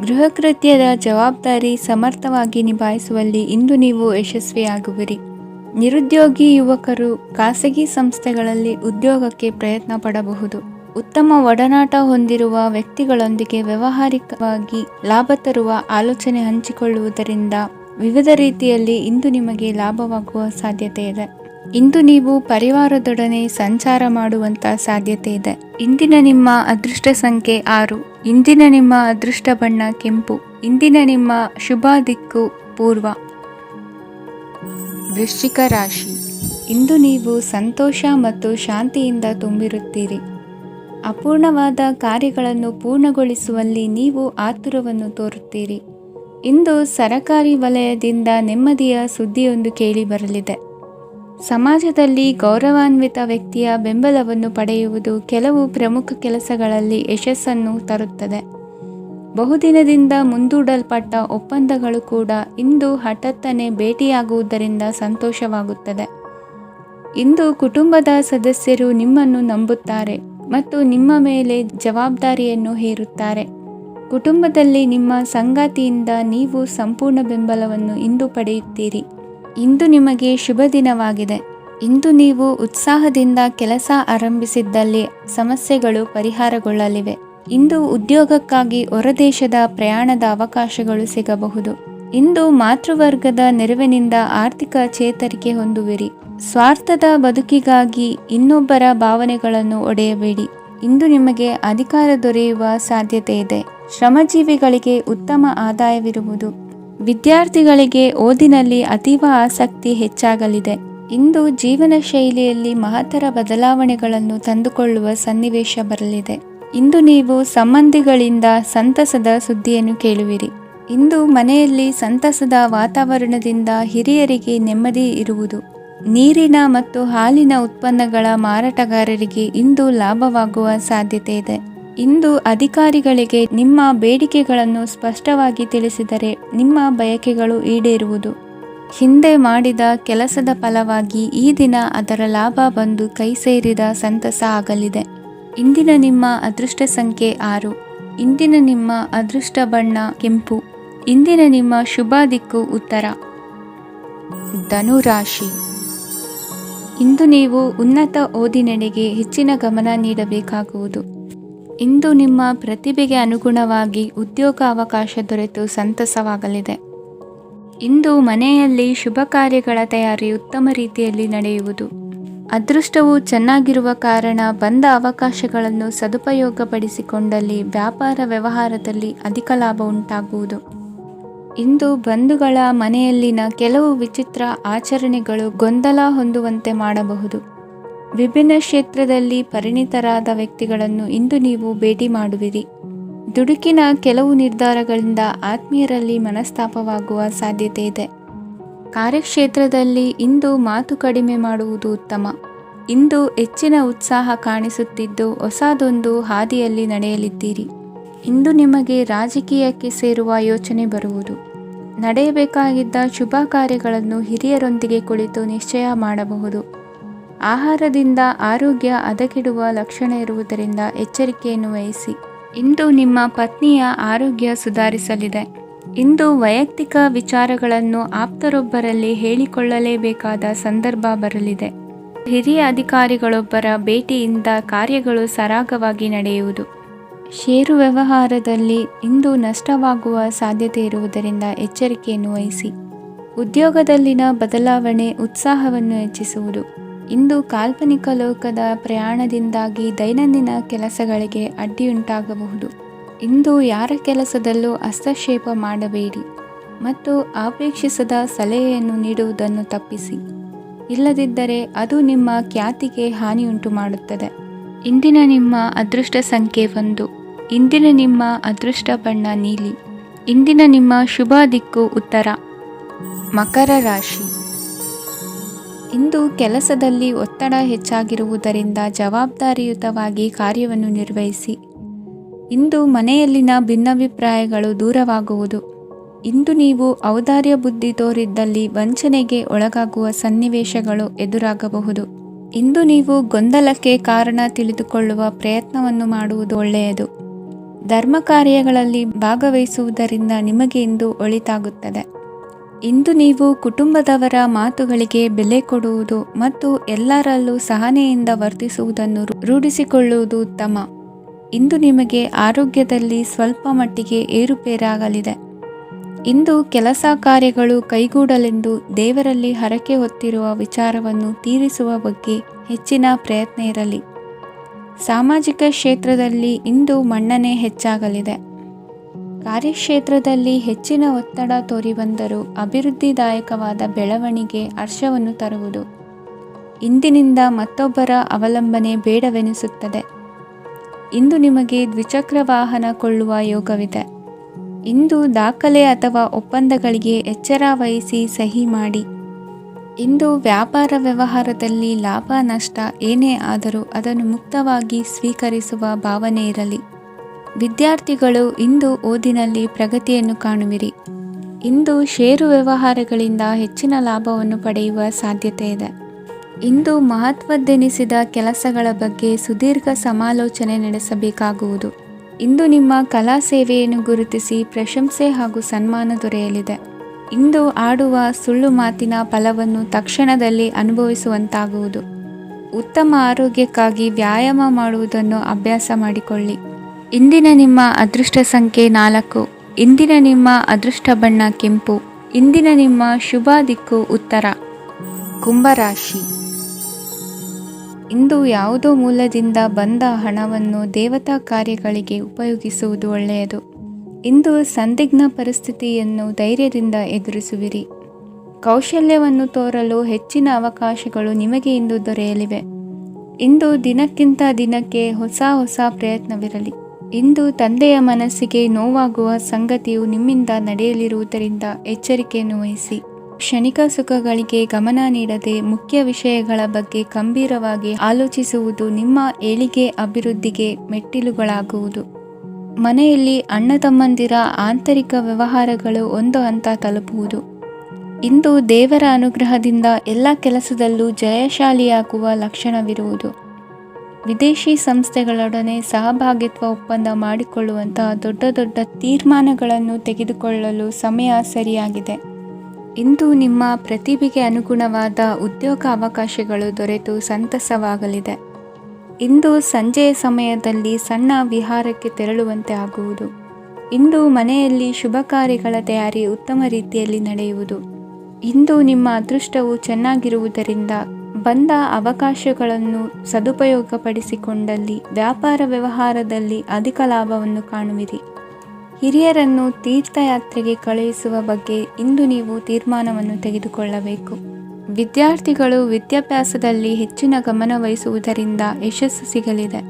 ಗೃಹ ಕೃತ್ಯದ ಜವಾಬ್ದಾರಿ ಸಮರ್ಥವಾಗಿ ನಿಭಾಯಿಸುವಲ್ಲಿ ಇಂದು ನೀವು ಯಶಸ್ವಿಯಾಗುವಿರಿ. ನಿರುದ್ಯೋಗಿ ಯುವಕರು ಖಾಸಗಿ ಸಂಸ್ಥೆಗಳಲ್ಲಿ ಉದ್ಯೋಗಕ್ಕೆ ಪ್ರಯತ್ನ ಪಡಬಹುದು. ಉತ್ತಮ ಒಡನಾಟ ಹೊಂದಿರುವ ವ್ಯಕ್ತಿಗಳೊಂದಿಗೆ ವ್ಯಾವಹಾರಿಕವಾಗಿ ಲಾಭ ತರುವ ಆಲೋಚನೆ ಹಂಚಿಕೊಳ್ಳುವುದರಿಂದ ವಿವಿಧ ರೀತಿಯಲ್ಲಿ ಇಂದು ನಿಮಗೆ ಲಾಭವಾಗುವ ಸಾಧ್ಯತೆ ಇದೆ. ಇಂದು ನೀವು ಪರಿವಾರದೊಡನೆ ಸಂಚಾರ ಮಾಡುವಂತ ಸಾಧ್ಯತೆ ಇದೆ. ಇಂದಿನ ನಿಮ್ಮ ಅದೃಷ್ಟ ಸಂಖ್ಯೆ 6. ಇಂದಿನ ನಿಮ್ಮ ಅದೃಷ್ಟ ಬಣ್ಣ ಕೆಂಪು. ಇಂದಿನ ನಿಮ್ಮ ಶುಭ ದಿಕ್ಕು ಪೂರ್ವ. ವೃಶ್ಚಿಕ ರಾಶಿ. ಇಂದು ನೀವು ಸಂತೋಷ ಮತ್ತು ಶಾಂತಿಯಿಂದ ತುಂಬಿರುತ್ತೀರಿ. ಅಪೂರ್ಣವಾದ ಕಾರ್ಯಗಳನ್ನು ಪೂರ್ಣಗೊಳಿಸುವಲ್ಲಿ ನೀವು ಆತುರವನ್ನು ತೋರುತ್ತೀರಿ. ಇಂದು ಸರಕಾರಿ ವಲಯದಿಂದ ನೆಮ್ಮದಿಯ ಸುದ್ದಿಯೊಂದು ಕೇಳಿ ಬರಲಿದೆ. ಸಮಾಜದಲ್ಲಿ ಗೌರವಾನ್ವಿತ ವ್ಯಕ್ತಿಯ ಬೆಂಬಲವನ್ನು ಪಡೆಯುವುದು ಕೆಲವು ಪ್ರಮುಖ ಕೆಲಸಗಳಲ್ಲಿ ಯಶಸ್ಸನ್ನು ತರುತ್ತದೆ. ಬಹುದಿನದಿಂದ ಮುಂದೂಡಲ್ಪಟ್ಟ ಒಪ್ಪಂದಗಳು ಕೂಡ ಇಂದು ಹಠಾತ್ತನೆ ಭೇಟಿಯಾಗುವುದರಿಂದ ಸಂತೋಷವಾಗುತ್ತದೆ. ಇಂದು ಕುಟುಂಬದ ಸದಸ್ಯರು ನಿಮ್ಮನ್ನು ನಂಬುತ್ತಾರೆ ಮತ್ತು ನಿಮ್ಮ ಮೇಲೆ ಜವಾಬ್ದಾರಿಯನ್ನು ಹೇರುತ್ತಾರೆ. ಕುಟುಂಬದಲ್ಲಿ ನಿಮ್ಮ ಸಂಗಾತಿಯಿಂದ ನೀವು ಸಂಪೂರ್ಣ ಬೆಂಬಲವನ್ನು ಇಂದು ಪಡೆಯುತ್ತೀರಿ. ಇಂದು ನಿಮಗೆ ಶುಭ ದಿನವಾಗಿದೆ. ಇಂದು ನೀವು ಉತ್ಸಾಹದಿಂದ ಕೆಲಸ ಆರಂಭಿಸಿದ್ದಲ್ಲಿ ಸಮಸ್ಯೆಗಳು ಪರಿಹಾರಗೊಳ್ಳಲಿವೆ. ಇಂದು ಉದ್ಯೋಗಕ್ಕಾಗಿ ಹೊರದೇಶದ ಪ್ರಯಾಣದ ಅವಕಾಶಗಳು ಸಿಗಬಹುದು. ಇಂದು ಮಾತೃವರ್ಗದ ನೆರವಿನಿಂದ ಆರ್ಥಿಕ ಚೇತರಿಕೆ ಹೊಂದುವಿರಿ. ಸ್ವಾರ್ಥದ ಬದುಕಿಗಾಗಿ ಇನ್ನೊಬ್ಬರ ಭಾವನೆಗಳನ್ನು ಒಡೆಯಬೇಡಿ. ಇಂದು ನಿಮಗೆ ಅಧಿಕಾರ ದೊರೆಯುವ ಸಾಧ್ಯತೆ ಇದೆ. ಶ್ರಮಜೀವಿಗಳಿಗೆ ಉತ್ತಮ ಆದಾಯವಿರುವುದು. ವಿದ್ಯಾರ್ಥಿಗಳಿಗೆ ಓದಿನಲ್ಲಿ ಅತೀವ ಆಸಕ್ತಿ ಹೆಚ್ಚಾಗಲಿದೆ. ಇಂದು ಜೀವನ ಶೈಲಿಯಲ್ಲಿ ಮಹತ್ತರ ಬದಲಾವಣೆಗಳನ್ನು ತಂದುಕೊಳ್ಳುವ ಸನ್ನಿವೇಶ ಬರಲಿದೆ. ಇಂದು ನೀವು ಸಂಬಂಧಿಗಳಿಂದ ಸಂತಸದ ಸುದ್ದಿಯನ್ನು ಕೇಳುವಿರಿ. ಇಂದು ಮನೆಯಲ್ಲಿ ಸಂತಸದ ವಾತಾವರಣದಿಂದ ಹಿರಿಯರಿಗೆ ನೆಮ್ಮದಿ ಇರುವುದು. ನೀರಿನ ಮತ್ತು ಹಾಲಿನ ಉತ್ಪನ್ನಗಳ ಮಾರಾಟಗಾರರಿಗೆ ಇಂದು ಲಾಭವಾಗುವ ಸಾಧ್ಯತೆ ಇದೆ. ಇಂದು ಅಧಿಕಾರಿಗಳಿಗೆ ನಿಮ್ಮ ಬೇಡಿಕೆಗಳನ್ನು ಸ್ಪಷ್ಟವಾಗಿ ತಿಳಿಸಿದರೆ ನಿಮ್ಮ ಬಯಕೆಗಳು ಈಡೇರುವುದು. ಹಿಂದೆ ಮಾಡಿದ ಕೆಲಸದ ಫಲವಾಗಿ ಈ ದಿನ ಅದರ ಲಾಭ ಬಂದು ಕೈ ಸೇರಿದ ಸಂತಸ ಆಗಲಿದೆ. ಇಂದಿನ ನಿಮ್ಮ ಅದೃಷ್ಟ ಸಂಖ್ಯೆ 6. ಇಂದಿನ ನಿಮ್ಮ ಅದೃಷ್ಟ ಬಣ್ಣ ಕೆಂಪು. ಇಂದಿನ ನಿಮ್ಮ ಶುಭ ದಿಕ್ಕು ಉತ್ತರ. ಧನುರಾಶಿ. ಇಂದು ನೀವು ಉನ್ನತ ಓದಿನೆಡೆಗೆ ಹೆಚ್ಚಿನ ಗಮನ ನೀಡಬೇಕಾಗುವುದು. ಇಂದು ನಿಮ್ಮ ಪ್ರತಿಭೆಗೆ ಅನುಗುಣವಾಗಿ ಉದ್ಯೋಗ ಅವಕಾಶ ದೊರೆತು ಸಂತಸವಾಗಲಿದೆ. ಇಂದು ಮನೆಯಲ್ಲಿ ಶುಭ ಕಾರ್ಯಗಳ ತಯಾರಿ ಉತ್ತಮ ರೀತಿಯಲ್ಲಿ ನಡೆಯುವುದು. ಅದೃಷ್ಟವು ಚೆನ್ನಾಗಿರುವ ಕಾರಣ ಬಂದ ಅವಕಾಶಗಳನ್ನು ಸದುಪಯೋಗಪಡಿಸಿಕೊಂಡಲ್ಲಿ ವ್ಯಾಪಾರ ವ್ಯವಹಾರದಲ್ಲಿ ಅಧಿಕ ಲಾಭ ಉಂಟಾಗುವುದು. ಇಂದು ಬಂಧುಗಳ ಮನೆಯಲ್ಲಿನ ಕೆಲವು ವಿಚಿತ್ರ ಆಚರಣೆಗಳು ಗೊಂದಲ ಹೊಂದುವಂತೆ ಮಾಡಬಹುದು. ವಿಭಿನ್ನ ಕ್ಷೇತ್ರದಲ್ಲಿ ಪರಿಣಿತರಾದ ವ್ಯಕ್ತಿಗಳನ್ನು ಇಂದು ನೀವು ಭೇಟಿ ಮಾಡುವಿರಿ. ದುಡುಕಿನ ಕೆಲವು ನಿರ್ಧಾರಗಳಿಂದ ಆತ್ಮೀಯರಲ್ಲಿ ಮನಸ್ತಾಪವಾಗುವ ಸಾಧ್ಯತೆ ಇದೆ. ಕಾರ್ಯಕ್ಷೇತ್ರದಲ್ಲಿ ಇಂದು ಮಾತು ಕಡಿಮೆ ಮಾಡುವುದು ಉತ್ತಮ. ಇಂದು ಹೆಚ್ಚಿನ ಉತ್ಸಾಹ ಕಾಣಿಸುತ್ತಿದ್ದು ಹೊಸದೊಂದು ಹಾದಿಯಲ್ಲಿ ನಡೆಯಲಿದ್ದೀರಿ. ಇಂದು ನಿಮಗೆ ರಾಜಕೀಯಕ್ಕೆ ಸೇರುವ ಯೋಚನೆ ಬರುವುದು. ನಡೆಯಬೇಕಾಗಿದ್ದ ಶುಭ ಕಾರ್ಯಗಳನ್ನು ಹಿರಿಯರೊಂದಿಗೆ ಕುಳಿತು ನಿಶ್ಚಯ ಮಾಡಬಹುದು. ಆಹಾರದಿಂದ ಆರೋಗ್ಯ ಹದಗೆಡುವ ಲಕ್ಷಣ ಇರುವುದರಿಂದ ಎಚ್ಚರಿಕೆಯನ್ನು ವಹಿಸಿ. ಇಂದು ನಿಮ್ಮ ಪತ್ನಿಯ ಆರೋಗ್ಯ ಸುಧಾರಿಸಲಿದೆ. ಇಂದು ವೈಯಕ್ತಿಕ ವಿಚಾರಗಳನ್ನು ಆಪ್ತರೊಬ್ಬರಲ್ಲಿ ಹೇಳಿಕೊಳ್ಳಲೇಬೇಕಾದ ಸಂದರ್ಭ ಬರಲಿದೆ. ಹಿರಿಯ ಅಧಿಕಾರಿಗಳೊಬ್ಬರ ಭೇಟಿಯಿಂದ ಕಾರ್ಯಗಳು ಸರಾಗವಾಗಿ ನಡೆಯುವುದು. ಷೇರು ವ್ಯವಹಾರದಲ್ಲಿ ಇಂದು ನಷ್ಟವಾಗುವ ಸಾಧ್ಯತೆ ಇರುವುದರಿಂದ ಎಚ್ಚರಿಕೆಯನ್ನು ವಹಿಸಿ. ಉದ್ಯೋಗದಲ್ಲಿನ ಬದಲಾವಣೆ ಉತ್ಸಾಹವನ್ನು ಹೆಚ್ಚಿಸುವುದು. ಇಂದು ಕಾಲ್ಪನಿಕ ಲೋಕದ ಪ್ರಯಾಣದಿಂದಾಗಿ ದೈನಂದಿನ ಕೆಲಸಗಳಿಗೆ ಅಡ್ಡಿಯುಂಟಾಗಬಹುದು. ಇಂದು ಯಾರ ಕೆಲಸದಲ್ಲೂ ಹಸ್ತಕ್ಷೇಪ ಮಾಡಬೇಡಿ ಮತ್ತು ಅಪೇಕ್ಷಿಸದ ಸಲಹೆಯನ್ನು ನೀಡುವುದನ್ನು ತಪ್ಪಿಸಿ. ಇಲ್ಲದಿದ್ದರೆ ಅದು ನಿಮ್ಮ ಖ್ಯಾತಿಗೆ ಹಾನಿಯುಂಟು ಮಾಡುತ್ತದೆ. ಇಂದಿನ ನಿಮ್ಮ ಅದೃಷ್ಟ ಸಂಖ್ಯೆ 1. ಇಂದಿನ ನಿಮ್ಮ ಅದೃಷ್ಟ ಬಣ್ಣ ನೀಲಿ. ಇಂದಿನ ನಿಮ್ಮ ಶುಭ ದಿಕ್ಕು ಉತ್ತರ. ಮಕರ ರಾಶಿ. ಇಂದು ಕೆಲಸದಲ್ಲಿ ಒತ್ತಡ ಹೆಚ್ಚಾಗಿರುವುದರಿಂದ ಜವಾಬ್ದಾರಿಯುತವಾಗಿ ಕಾರ್ಯವನ್ನು ನಿರ್ವಹಿಸಿ. ಇಂದು ಮನೆಯಲ್ಲಿನ ಭಿನ್ನಾಭಿಪ್ರಾಯಗಳು ದೂರವಾಗುವುದು. ಇಂದು ನೀವು ಔದಾರ್ಯ ಬುದ್ಧಿ ತೋರಿದ್ದಲ್ಲಿ ವಂಚನೆಗೆ ಒಳಗಾಗುವ ಸನ್ನಿವೇಶಗಳು ಎದುರಾಗಬಹುದು. ಇಂದು ನೀವು ಗೊಂದಲಕ್ಕೆ ಕಾರಣ ತಿಳಿದುಕೊಳ್ಳುವ ಪ್ರಯತ್ನವನ್ನು ಮಾಡುವುದು ಒಳ್ಳೆಯದು. ಧರ್ಮ ಕಾರ್ಯಗಳಲ್ಲಿ ಭಾಗವಹಿಸುವುದರಿಂದ ನಿಮಗೆ ಇಂದು ಒಳಿತಾಗುತ್ತದೆ. ಇಂದು ನೀವು ಕುಟುಂಬದವರ ಮಾತುಗಳಿಗೆ ಬೆಲೆ ಕೊಡುವುದು ಮತ್ತು ಎಲ್ಲರಲ್ಲೂ ಸಹನೆಯಿಂದ ವರ್ತಿಸುವುದನ್ನು ರೂಢಿಸಿಕೊಳ್ಳುವುದು ಉತ್ತಮ. ಇಂದು ನಿಮಗೆ ಆರೋಗ್ಯದಲ್ಲಿ ಸ್ವಲ್ಪ ಮಟ್ಟಿಗೆ ಏರುಪೇರಾಗಲಿದೆ. ಇಂದು ಕೆಲಸ ಕಾರ್ಯಗಳು ಕೈಗೂಡಲೆಂದು ದೇವರಲ್ಲಿ ಹರಕೆ ಹೊತ್ತಿರುವ ವಿಚಾರವನ್ನು ತೀರಿಸುವ ಬಗ್ಗೆ ಹೆಚ್ಚಿನ ಪ್ರಯತ್ನ ಇರಲಿ. ಸಾಮಾಜಿಕ ಕ್ಷೇತ್ರದಲ್ಲಿ ಇಂದು ಮನ್ನಣೆ ಹೆಚ್ಚಾಗಲಿದೆ. ಕಾರ್ಯಕ್ಷೇತ್ರದಲ್ಲಿ ಹೆಚ್ಚಿನ ಒತ್ತಡ ತೋರಿಬಂದರೂ ಅಭಿವೃದ್ಧಿದಾಯಕವಾದ ಬೆಳವಣಿಗೆ ಹರ್ಷವನ್ನು ತರುವುದು. ಇಂದಿನಿಂದ ಮತ್ತೊಬ್ಬರ ಅವಲಂಬನೆ ಬೇಡವೆನಿಸುತ್ತದೆ. ಇಂದು ನಿಮಗೆ ದ್ವಿಚಕ್ರ ವಾಹನ ಕೊಳ್ಳುವ ಯೋಗವಿದೆ. ಇಂದು ದಾಖಲೆ ಅಥವಾ ಒಪ್ಪಂದಗಳಿಗೆ ಎಚ್ಚರ ವಹಿಸಿ ಸಹಿ ಮಾಡಿ. ಇಂದು ವ್ಯಾಪಾರ ವ್ಯವಹಾರದಲ್ಲಿ ಲಾಭ ನಷ್ಟ ಏನೇ ಆದರೂ ಅದನ್ನು ಮುಕ್ತವಾಗಿ ಸ್ವೀಕರಿಸುವ ಭಾವನೆ ಇರಲಿ. ವಿದ್ಯಾರ್ಥಿಗಳು ಇಂದು ಓದಿನಲ್ಲಿ ಪ್ರಗತಿಯನ್ನು ಕಾಣುವಿರಿ. ಇಂದು ಷೇರು ವ್ಯವಹಾರಗಳಿಂದ ಹೆಚ್ಚಿನ ಲಾಭವನ್ನು ಪಡೆಯುವ ಸಾಧ್ಯತೆ ಇದೆ. ಇಂದು ಮಹತ್ವದ್ದೆನಿಸಿದ ಕೆಲಸಗಳ ಬಗ್ಗೆ ಸುದೀರ್ಘ ಸಮಾಲೋಚನೆ ನಡೆಸಬೇಕಾಗುವುದು. ಇಂದು ನಿಮ್ಮ ಕಲಾ ಸೇವೆಯನ್ನು ಗುರುತಿಸಿ ಪ್ರಶಂಸೆ ಹಾಗೂ ಸನ್ಮಾನ ದೊರೆಯಲಿದೆ. ಇಂದು ಆಡುವ ಸುಳ್ಳು ಮಾತಿನ ಫಲವನ್ನು ತಕ್ಷಣದಲ್ಲಿ ಅನುಭವಿಸುವಂತಾಗುವುದು. ಉತ್ತಮ ಆರೋಗ್ಯಕ್ಕಾಗಿ ವ್ಯಾಯಾಮ ಮಾಡುವುದನ್ನು ಅಭ್ಯಾಸ ಮಾಡಿಕೊಳ್ಳಿ. ಇಂದಿನ ನಿಮ್ಮ ಅದೃಷ್ಟ ಸಂಖ್ಯೆ 4. ಇಂದಿನ ನಿಮ್ಮ ಅದೃಷ್ಟ ಬಣ್ಣ ಕೆಂಪು. ಇಂದಿನ ನಿಮ್ಮ ಶುಭ ದಿಕ್ಕು ಉತ್ತರ. ಕುಂಭರಾಶಿ. ಇಂದು ಯಾವುದೋ ಮೂಲದಿಂದ ಬಂದ ಹಣವನ್ನು ದೇವತಾ ಕಾರ್ಯಗಳಿಗೆ ಉಪಯೋಗಿಸುವುದು ಒಳ್ಳೆಯದು. ಇಂದು ಸಂದಿಗ್ಧ ಪರಿಸ್ಥಿತಿಯನ್ನು ಧೈರ್ಯದಿಂದ ಎದುರಿಸುವಿರಿ. ಕೌಶಲ್ಯವನ್ನು ತೋರಲು ಹೆಚ್ಚಿನ ಅವಕಾಶಗಳು ನಿಮಗೆ ಇಂದು ದೊರೆಯಲಿವೆ. ಇಂದು ದಿನಕ್ಕಿಂತ ದಿನಕ್ಕೆ ಹೊಸ ಪ್ರಯತ್ನವಿರಲಿ. ಇಂದು ತಂದೆಯ ಮನಸ್ಸಿಗೆ ನೋವಾಗುವ ಸಂಗತಿಯು ನಿಮ್ಮಿಂದ ನಡೆಯಲಿರುವುದರಿಂದ ಎಚ್ಚರಿಕೆಯನ್ನು ವಹಿಸಿ. ಕ್ಷಣಿಕ ಸುಖಗಳಿಗೆ ಗಮನ ನೀಡದೆ ಮುಖ್ಯ ವಿಷಯಗಳ ಬಗ್ಗೆ ಗಂಭೀರವಾಗಿ ಆಲೋಚಿಸುವುದು ನಿಮ್ಮ ಏಳಿಗೆ ಅಭಿವೃದ್ಧಿಗೆ ಮೆಟ್ಟಿಲುಗಳಾಗುವುದು. ಮನೆಯಲ್ಲಿ ಅಣ್ಣ ತಮ್ಮಂದಿರ ಆಂತರಿಕ ವ್ಯವಹಾರಗಳು ಒಂದು ಹಂತ ತಲುಪುವುದು. ಇಂದು ದೇವರ ಅನುಗ್ರಹದಿಂದ ಎಲ್ಲ ಕೆಲಸದಲ್ಲೂ ಜಯಶಾಲಿಯಾಗುವ ಲಕ್ಷಣವಿರುವುದು. ವಿದೇಶಿ ಸಂಸ್ಥೆಗಳೊಡನೆ ಸಹಭಾಗಿತ್ವ ಒಪ್ಪಂದ ಮಾಡಿಕೊಳ್ಳುವಂತಹ ದೊಡ್ಡ ತೀರ್ಮಾನಗಳನ್ನು ತೆಗೆದುಕೊಳ್ಳಲು ಸಮಯ ಸರಿಯಾಗಿದೆ. ಇಂದು ನಿಮ್ಮ ಪ್ರತಿಭೆಗೆ ಅನುಗುಣವಾದ ಉದ್ಯೋಗ ಅವಕಾಶಗಳು ದೊರೆತು ಸಂತಸವಾಗಲಿದೆ. ಇಂದು ಸಂಜೆಯ ಸಮಯದಲ್ಲಿ ಸಣ್ಣ ವಿಹಾರಕ್ಕೆ ತೆರಳುವಂತೆ ಆಗುವುದು. ಇಂದು ಮನೆಯಲ್ಲಿ ಶುಭ ಕಾರ್ಯಗಳ ತಯಾರಿ ಉತ್ತಮ ರೀತಿಯಲ್ಲಿ ನಡೆಯುವುದು. ಇಂದು ನಿಮ್ಮ ಅದೃಷ್ಟವು ಚೆನ್ನಾಗಿರುವುದರಿಂದ ಬಂದ ಅವಕಾಶಗಳನ್ನು ಸದುಪಯೋಗಪಡಿಸಿಕೊಂಡಲ್ಲಿ ವ್ಯಾಪಾರ ವ್ಯವಹಾರದಲ್ಲಿ ಅಧಿಕ ಲಾಭವನ್ನು ಕಾಣುವಿರಿ. ಹಿರಿಯರನ್ನು ತೀರ್ಥಯಾತ್ರೆಗೆ ಕಳುಹಿಸುವ ಬಗ್ಗೆ ಇಂದು ನೀವು ತೀರ್ಮಾನವನ್ನು ತೆಗೆದುಕೊಳ್ಳಬೇಕು. ವಿದ್ಯಾರ್ಥಿಗಳು ವಿದ್ಯಾಭ್ಯಾಸದಲ್ಲಿ ಹೆಚ್ಚಿನ ಗಮನ ವಹಿಸುವುದರಿಂದ ಯಶಸ್ಸು ಸಿಗಲಿದೆ.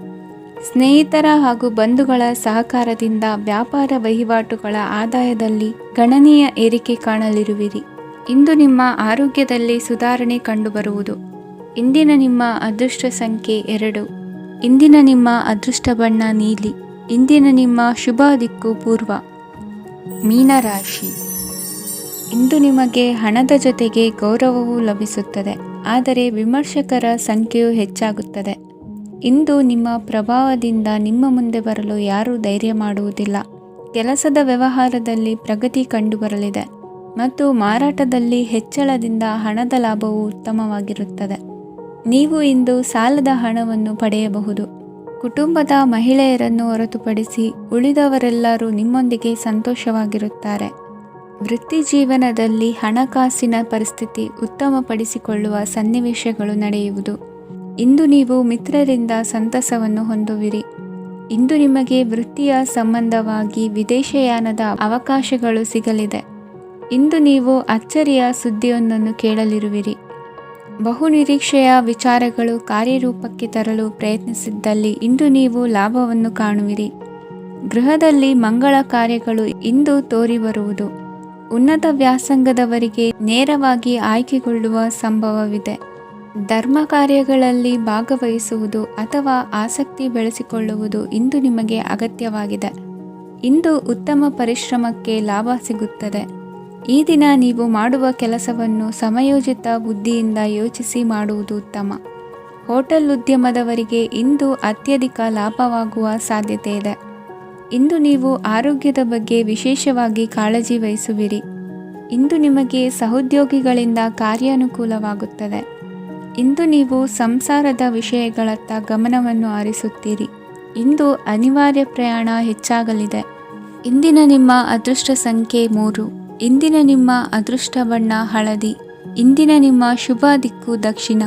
ಸ್ನೇಹಿತರ ಹಾಗೂ ಬಂಧುಗಳ ಸಹಕಾರದಿಂದ ವ್ಯಾಪಾರ ವಹಿವಾಟುಗಳ ಆದಾಯದಲ್ಲಿ ಗಣನೀಯ ಏರಿಕೆ ಕಾಣಲಿರುವಿರಿ. ಇಂದು ನಿಮ್ಮ ಆರೋಗ್ಯದಲ್ಲಿ ಸುಧಾರಣೆ ಕಂಡುಬರುವುದು. ಇಂದಿನ ನಿಮ್ಮ ಅದೃಷ್ಟ ಸಂಖ್ಯೆ 2. ಇಂದಿನ ನಿಮ್ಮ ಅದೃಷ್ಟ ಬಣ್ಣ ನೀಲಿ. ಇಂದಿನ ನಿಮ್ಮ ಶುಭ ದಿಕ್ಕು ಪೂರ್ವ. ಮೀನರಾಶಿ. ಇಂದು ನಿಮಗೆ ಹಣದ ಜೊತೆಗೆ ಗೌರವವೂ ಲಭಿಸುತ್ತದೆ, ಆದರೆ ವಿಮರ್ಶಕರ ಸಂಖ್ಯೆಯು ಹೆಚ್ಚಾಗುತ್ತದೆ. ಇಂದು ನಿಮ್ಮ ಪ್ರಭಾವದಿಂದ ನಿಮ್ಮ ಮುಂದೆ ಬರಲು ಯಾರೂ ಧೈರ್ಯ ಮಾಡುವುದಿಲ್ಲ. ಕೆಲಸದ ವ್ಯವಹಾರದಲ್ಲಿ ಪ್ರಗತಿ ಕಂಡುಬರಲಿದೆ ಮತ್ತು ಮಾರಾಟದಲ್ಲಿ ಹೆಚ್ಚಳದಿಂದ ಹಣದ ಲಾಭವು ಉತ್ತಮವಾಗಿರುತ್ತದೆ. ನೀವು ಇಂದು ಸಾಲದ ಹಣವನ್ನು ಪಡೆಯಬಹುದು. ಕುಟುಂಬದ ಮಹಿಳೆಯರನ್ನು ಹೊರತುಪಡಿಸಿ ಉಳಿದವರೆಲ್ಲರೂ ನಿಮ್ಮೊಂದಿಗೆ ಸಂತೋಷವಾಗಿರುತ್ತಾರೆ. ವೃತ್ತಿ ಜೀವನದಲ್ಲಿ ಹಣಕಾಸಿನ ಪರಿಸ್ಥಿತಿ ಉತ್ತಮಪಡಿಸಿಕೊಳ್ಳುವ ಸನ್ನಿವೇಶಗಳು ನಡೆಯುವುದು. ಇಂದು ನೀವು ಮಿತ್ರರಿಂದ ಸಂತಸವನ್ನು ಹೊಂದುವಿರಿ. ಇಂದು ನಿಮಗೆ ವೃತ್ತಿಯ ಸಂಬಂಧವಾಗಿ ವಿದೇಶಯಾನದ ಅವಕಾಶಗಳು ಸಿಗಲಿದೆ. ಇಂದು ನೀವು ಅಚ್ಚರಿಯ ಸುದ್ದಿಯೊಂದನ್ನು ಕೇಳಲಿರುವಿರಿ. ಬಹುನಿರೀಕ್ಷೆಯ ವಿಚಾರಗಳು ಕಾರ್ಯರೂಪಕ್ಕೆ ತರಲು ಪ್ರಯತ್ನಿಸಿದ್ದಲ್ಲಿ ಇಂದು ನೀವು ಲಾಭವನ್ನು ಕಾಣುವಿರಿ. ಗೃಹದಲ್ಲಿ ಮಂಗಳ ಕಾರ್ಯಗಳು ಇಂದು ತೋರಿಬರುವುದು. ಉನ್ನತ ವ್ಯಾಸಂಗದವರಿಗೆ ನೇರವಾಗಿ ಆಯ್ಕೆಗೊಳ್ಳುವ ಸಂಭವವಿದೆ. ಧರ್ಮ ಕಾರ್ಯಗಳಲ್ಲಿ ಭಾಗವಹಿಸುವುದು ಅಥವಾ ಆಸಕ್ತಿ ಬೆಳೆಸಿಕೊಳ್ಳುವುದು ಇಂದು ನಿಮಗೆ ಅಗತ್ಯವಾಗಿದೆ. ಇಂದು ಉತ್ತಮ ಪರಿಶ್ರಮಕ್ಕೆ ಲಾಭ ಸಿಗುತ್ತದೆ. ಈ ದಿನ ನೀವು ಮಾಡುವ ಕೆಲಸವನ್ನು ಸಮಯೋಚಿತ ಬುದ್ಧಿಯಿಂದ ಯೋಚಿಸಿ ಮಾಡುವುದು ಉತ್ತಮ. ಹೋಟೆಲ್ ಉದ್ಯಮದವರಿಗೆ ಇಂದು ಅತ್ಯಧಿಕ ಲಾಭವಾಗುವ ಸಾಧ್ಯತೆ ಇದೆ. ಇಂದು ನೀವು ಆರೋಗ್ಯದ ಬಗ್ಗೆ ವಿಶೇಷವಾಗಿ ಕಾಳಜಿ ವಹಿಸುವಿರಿ. ಇಂದು ನಿಮಗೆ ಸಹೋದ್ಯೋಗಿಗಳಿಂದ ಕಾರ್ಯಾನುಕೂಲವಾಗುತ್ತದೆ. ಇಂದು ನೀವು ಸಂಸಾರದ ವಿಷಯಗಳತ್ತ ಗಮನವನ್ನು ಹರಿಸುತ್ತೀರಿ. ಇಂದು ಅನಿವಾರ್ಯ ಪ್ರಯಾಣ ಹೆಚ್ಚಾಗಲಿದೆ. ಇಂದಿನ ನಿಮ್ಮ ಅದೃಷ್ಟ ಸಂಖ್ಯೆ 3. ಇಂದಿನ ನಿಮ್ಮ ಅದೃಷ್ಟ ಬಣ್ಣ ಹಳದಿ. ಇಂದಿನ ನಿಮ್ಮ ಶುಭ ದಿಕ್ಕು ದಕ್ಷಿಣ.